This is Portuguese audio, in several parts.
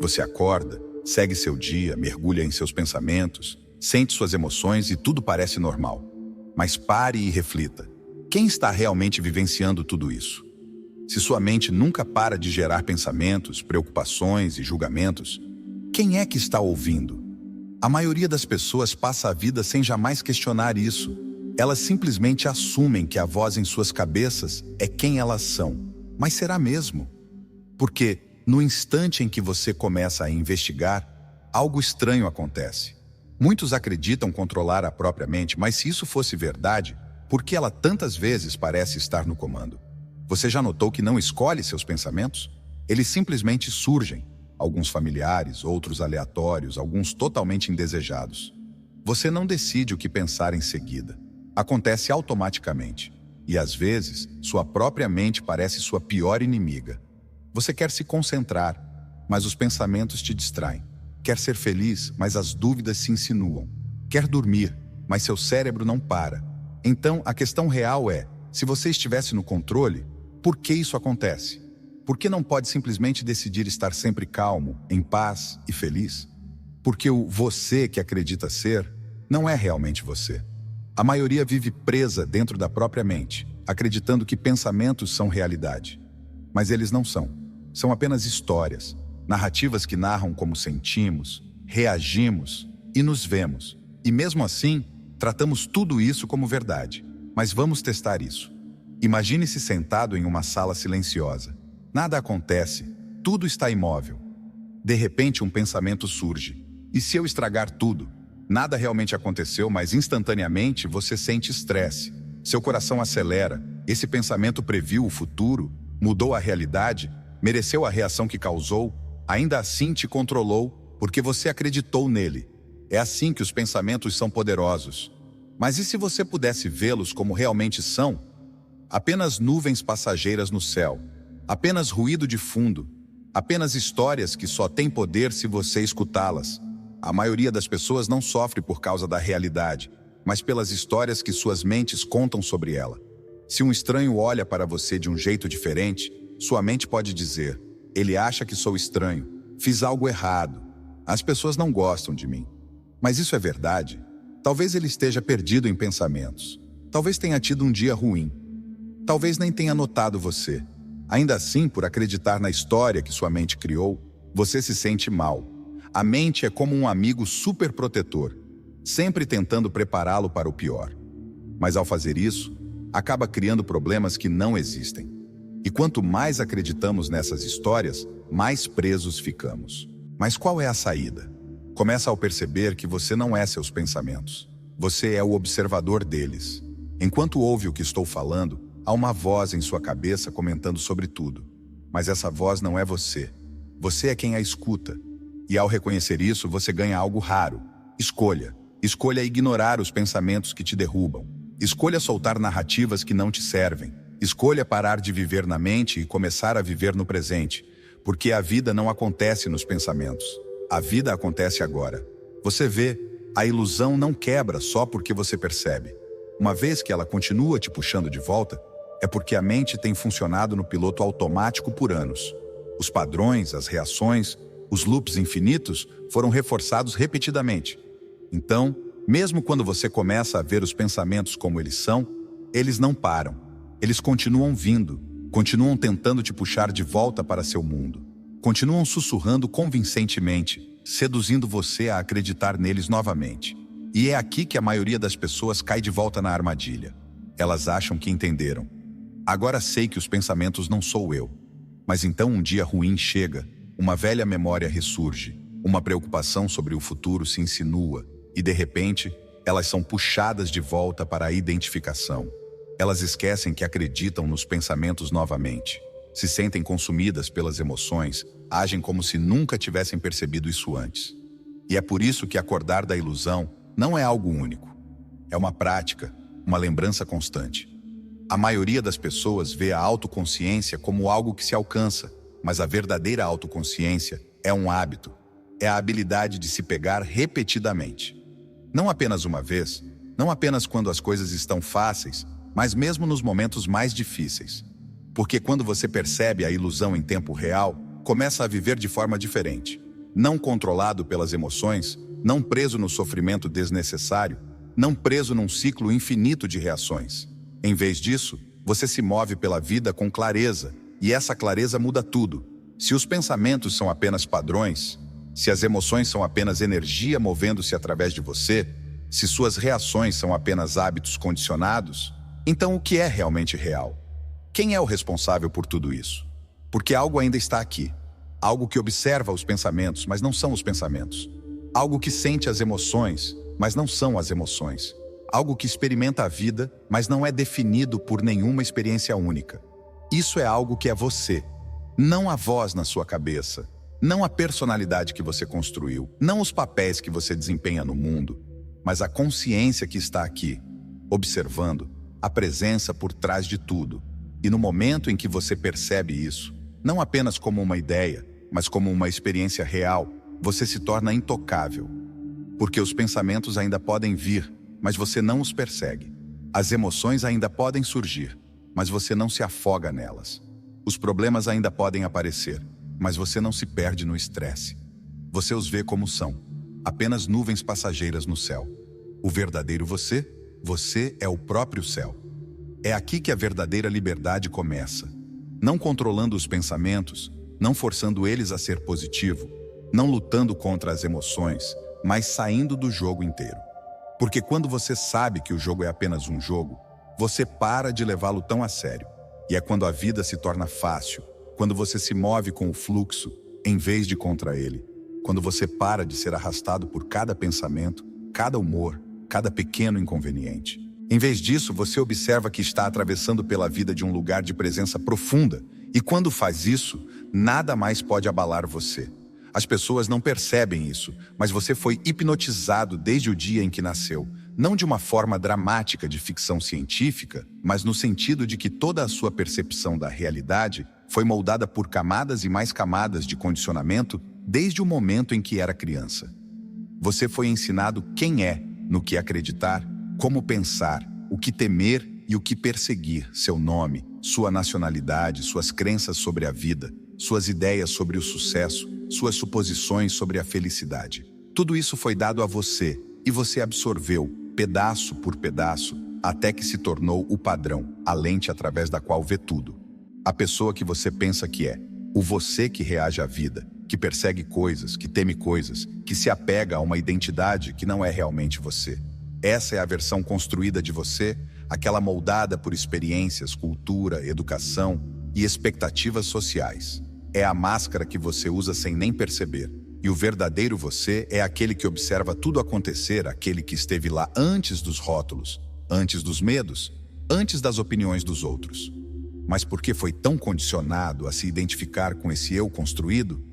Você acorda, segue seu dia, mergulha em seus pensamentos, sente suas emoções e tudo parece normal. Mas pare e reflita. Quem está realmente vivenciando tudo isso? Se sua mente nunca para de gerar pensamentos, preocupações e julgamentos, quem é que está ouvindo? A maioria das pessoas passa a vida sem jamais questionar isso. Elas simplesmente assumem que a voz em suas cabeças é quem elas são. Mas será mesmo? Porque, no instante em que você começa a investigar, algo estranho acontece. Muitos acreditam controlar a própria mente, mas se isso fosse verdade, por que ela tantas vezes parece estar no comando? Você já notou que não escolhe seus pensamentos? Eles simplesmente surgem, alguns familiares, outros aleatórios, alguns totalmente indesejados. Você não decide o que pensar em seguida. Acontece automaticamente. E às vezes, sua própria mente parece sua pior inimiga. Você quer se concentrar, mas os pensamentos te distraem. Quer ser feliz, mas as dúvidas se insinuam. Quer dormir, mas seu cérebro não para. Então, a questão real é, se você estivesse no controle, por que isso acontece? Por que não pode simplesmente decidir estar sempre calmo, em paz e feliz? Porque o você que acredita ser, não é realmente você. A maioria vive presa dentro da própria mente, acreditando que pensamentos são realidade. Mas eles não são. São apenas histórias, narrativas que narram como sentimos, reagimos e nos vemos. E mesmo assim, tratamos tudo isso como verdade. Mas vamos testar isso. Imagine-se sentado em uma sala silenciosa. Nada acontece, tudo está imóvel. De repente, um pensamento surge. E se eu estragar tudo? Nada realmente aconteceu, mas instantaneamente você sente estresse. Seu coração acelera. Esse pensamento previu o futuro, mudou a realidade, mereceu a reação que causou, ainda assim te controlou, porque você acreditou nele. É assim que os pensamentos são poderosos. Mas e se você pudesse vê-los como realmente são? Apenas nuvens passageiras no céu, apenas ruído de fundo, apenas histórias que só têm poder se você escutá-las. A maioria das pessoas não sofre por causa da realidade, mas pelas histórias que suas mentes contam sobre ela. Se um estranho olha para você de um jeito diferente, sua mente pode dizer: ele acha que sou estranho, fiz algo errado, as pessoas não gostam de mim. Mas isso é verdade? Talvez ele esteja perdido em pensamentos. Talvez tenha tido um dia ruim. Talvez nem tenha notado você. Ainda assim, por acreditar na história que sua mente criou, você se sente mal. A mente é como um amigo super protetor, sempre tentando prepará-lo para o pior. Mas ao fazer isso, acaba criando problemas que não existem. E quanto mais acreditamos nessas histórias, mais presos ficamos. Mas qual é a saída? Começa ao perceber que você não é seus pensamentos. Você é o observador deles. Enquanto ouve o que estou falando, há uma voz em sua cabeça comentando sobre tudo. Mas essa voz não é você. Você é quem a escuta. E ao reconhecer isso, você ganha algo raro. Escolha. Escolha ignorar os pensamentos que te derrubam. Escolha soltar narrativas que não te servem. Escolha parar de viver na mente e começar a viver no presente. Porque a vida não acontece nos pensamentos. A vida acontece agora. Você vê, a ilusão não quebra só porque você percebe. Uma vez que ela continua te puxando de volta, é porque a mente tem funcionado no piloto automático por anos. Os padrões, as reações, os loops infinitos foram reforçados repetidamente. Então, mesmo quando você começa a ver os pensamentos como eles são, eles não param. Eles continuam vindo, continuam tentando te puxar de volta para seu mundo. Continuam sussurrando convincentemente, seduzindo você a acreditar neles novamente. E é aqui que a maioria das pessoas cai de volta na armadilha. Elas acham que entenderam. Agora sei que os pensamentos não sou eu. Mas então um dia ruim chega, uma velha memória ressurge, uma preocupação sobre o futuro se insinua, e de repente, elas são puxadas de volta para a identificação. Elas esquecem que acreditam nos pensamentos novamente. Se sentem consumidas pelas emoções, agem como se nunca tivessem percebido isso antes. E é por isso que acordar da ilusão não é algo único. É uma prática, uma lembrança constante. A maioria das pessoas vê a autoconsciência como algo que se alcança, mas a verdadeira autoconsciência é um hábito. É a habilidade de se pegar repetidamente. Não apenas uma vez, não apenas quando as coisas estão fáceis, mas mesmo nos momentos mais difíceis. Porque quando você percebe a ilusão em tempo real, começa a viver de forma diferente. não controlado pelas emoções, não preso no sofrimento desnecessário, não preso num ciclo infinito de reações. Em vez disso, você se move pela vida com clareza, e essa clareza muda tudo. Se os pensamentos são apenas padrões, se as emoções são apenas energia movendo-se através de você, se suas reações são apenas hábitos condicionados, então o que é realmente real? Quem é o responsável por tudo isso? Porque algo ainda está aqui. Algo que observa os pensamentos, mas não são os pensamentos. Algo que sente as emoções, mas não são as emoções. Algo que experimenta a vida, mas não é definido por nenhuma experiência única. Isso é algo que é você, não a voz na sua cabeça, não a personalidade que você construiu, não os papéis que você desempenha no mundo, mas a consciência que está aqui, observando a presença por trás de tudo. E no momento em que você percebe isso, não apenas como uma ideia, mas como uma experiência real, você se torna intocável. Porque os pensamentos ainda podem vir, mas você não os persegue. As emoções ainda podem surgir, mas você não se afoga nelas. Os problemas ainda podem aparecer, mas você não se perde no estresse. Você os vê como são, apenas nuvens passageiras no céu. O verdadeiro você é o próprio céu. É aqui que a verdadeira liberdade começa. Não controlando os pensamentos, não forçando eles a ser positivo, não lutando contra as emoções, mas saindo do jogo inteiro. Porque quando você sabe que o jogo é apenas um jogo, você para de levá-lo tão a sério. E é quando a vida se torna fácil, quando você se move com o fluxo, em vez de contra ele. Quando você para de ser arrastado por cada pensamento, cada humor, cada pequeno inconveniente. Em vez disso, você observa que está atravessando pela vida de um lugar de presença profunda. E quando faz isso, nada mais pode abalar você. As pessoas não percebem isso, mas você foi hipnotizado desde o dia em que nasceu. Não de uma forma dramática de ficção científica, mas no sentido de que toda a sua percepção da realidade foi moldada por camadas e mais camadas de condicionamento desde o momento em que era criança. Você foi ensinado quem é, no que acreditar, como pensar, o que temer e o que perseguir, seu nome, sua nacionalidade, suas crenças sobre a vida, suas ideias sobre o sucesso, suas suposições sobre a felicidade. Tudo isso foi dado a você e você absorveu, pedaço por pedaço, até que se tornou o padrão, a lente através da qual vê tudo. A pessoa que você pensa que é, o você que reage à vida, que persegue coisas, que teme coisas, que se apega a uma identidade que não é realmente você. Essa é a versão construída de você, aquela moldada por experiências, cultura, educação e expectativas sociais. É a máscara que você usa sem nem perceber. E o verdadeiro você é aquele que observa tudo acontecer, aquele que esteve lá antes dos rótulos, antes dos medos, antes das opiniões dos outros. Mas porque foi tão condicionado a se identificar com esse eu construído,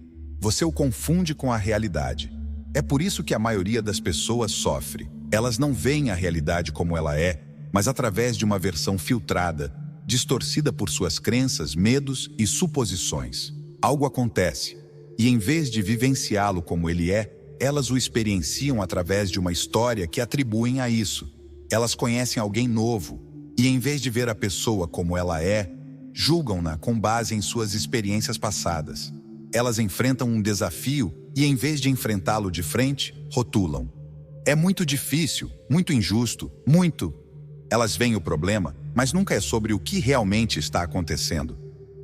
você o confunde com a realidade. É por isso que a maioria das pessoas sofre. Elas não veem a realidade como ela é, mas através de uma versão filtrada, distorcida por suas crenças, medos e suposições. Algo acontece, e em vez de vivenciá-lo como ele é, elas o experienciam através de uma história que atribuem a isso. Elas conhecem alguém novo, e em vez de ver a pessoa como ela é, julgam-na com base em suas experiências passadas. Elas enfrentam um desafio e, em vez de enfrentá-lo de frente, rotulam. É muito difícil, muito injusto, muito. Elas veem o problema, mas nunca é sobre o que realmente está acontecendo.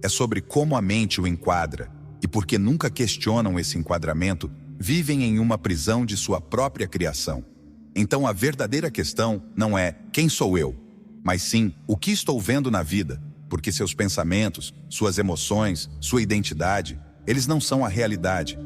É sobre como a mente o enquadra, e porque nunca questionam esse enquadramento, vivem em uma prisão de sua própria criação. Então a verdadeira questão não é quem sou eu, mas sim o que estou vendo na vida, porque seus pensamentos, suas emoções, sua identidade, eles não são a realidade.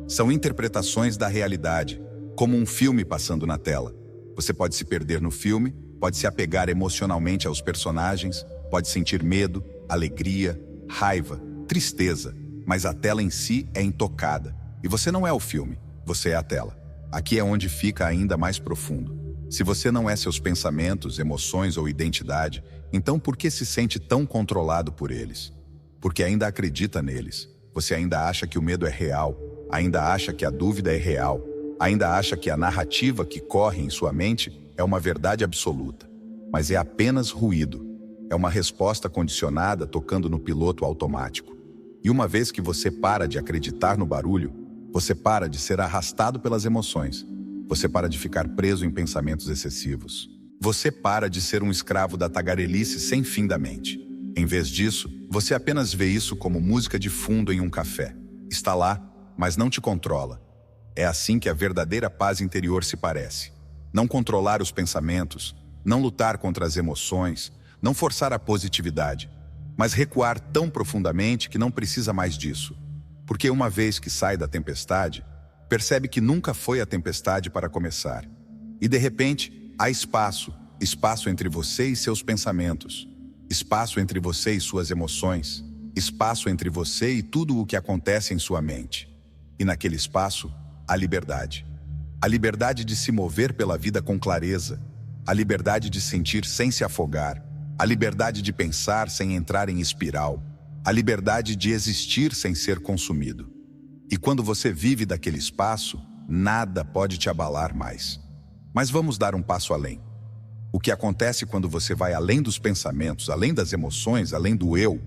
São interpretações da realidade, como um filme passando na tela. Você pode se perder no filme, pode se apegar emocionalmente aos personagens, pode sentir medo, alegria, raiva, tristeza, mas a tela em si é intocada. E você não é o filme, você é a tela. Aqui é onde fica ainda mais profundo. Se você não é seus pensamentos, emoções ou identidade, então por que se sente tão controlado por eles? Porque ainda acredita neles. Você ainda acha que o medo é real, ainda acha que a dúvida é real, ainda acha que a narrativa que corre em sua mente é uma verdade absoluta. Mas é apenas ruído. É uma resposta condicionada tocando no piloto automático. E uma vez que você para de acreditar no barulho, Você para de ser arrastado pelas emoções. Você para de ficar preso em pensamentos excessivos. Você para de ser um escravo da tagarelice sem fim da mente. Em vez disso, você apenas vê isso como música de fundo em um café. Está lá, mas não te controla. É assim que a verdadeira paz interior se parece. Não controlar os pensamentos, não lutar contra as emoções, não forçar a positividade, mas recuar tão profundamente que não precisa mais disso. Porque uma vez que sai da tempestade, percebe que nunca foi a tempestade para começar. E de repente, há espaço entre você e seus pensamentos, espaço entre você e suas emoções, espaço entre você e tudo o que acontece em sua mente. E naquele espaço, há liberdade. A liberdade de se mover pela vida com clareza, a liberdade de sentir sem se afogar, a liberdade de pensar sem entrar em espiral, a liberdade de existir sem ser consumido. E quando você vive daquele espaço, nada pode te abalar mais. Mas vamos dar um passo além. O que acontece quando você vai além dos pensamentos, além das emoções, além do eu?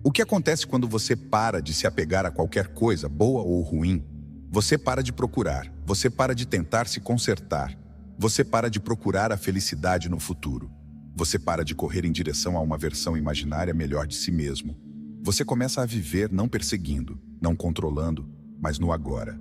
O que acontece quando você para de se apegar a qualquer coisa, boa ou ruim? Você para de procurar, você para de tentar se consertar, você para de procurar a felicidade no futuro. Você para de correr em direção a uma versão imaginária melhor de si mesmo. Você começa a viver não perseguindo, não controlando, mas no agora.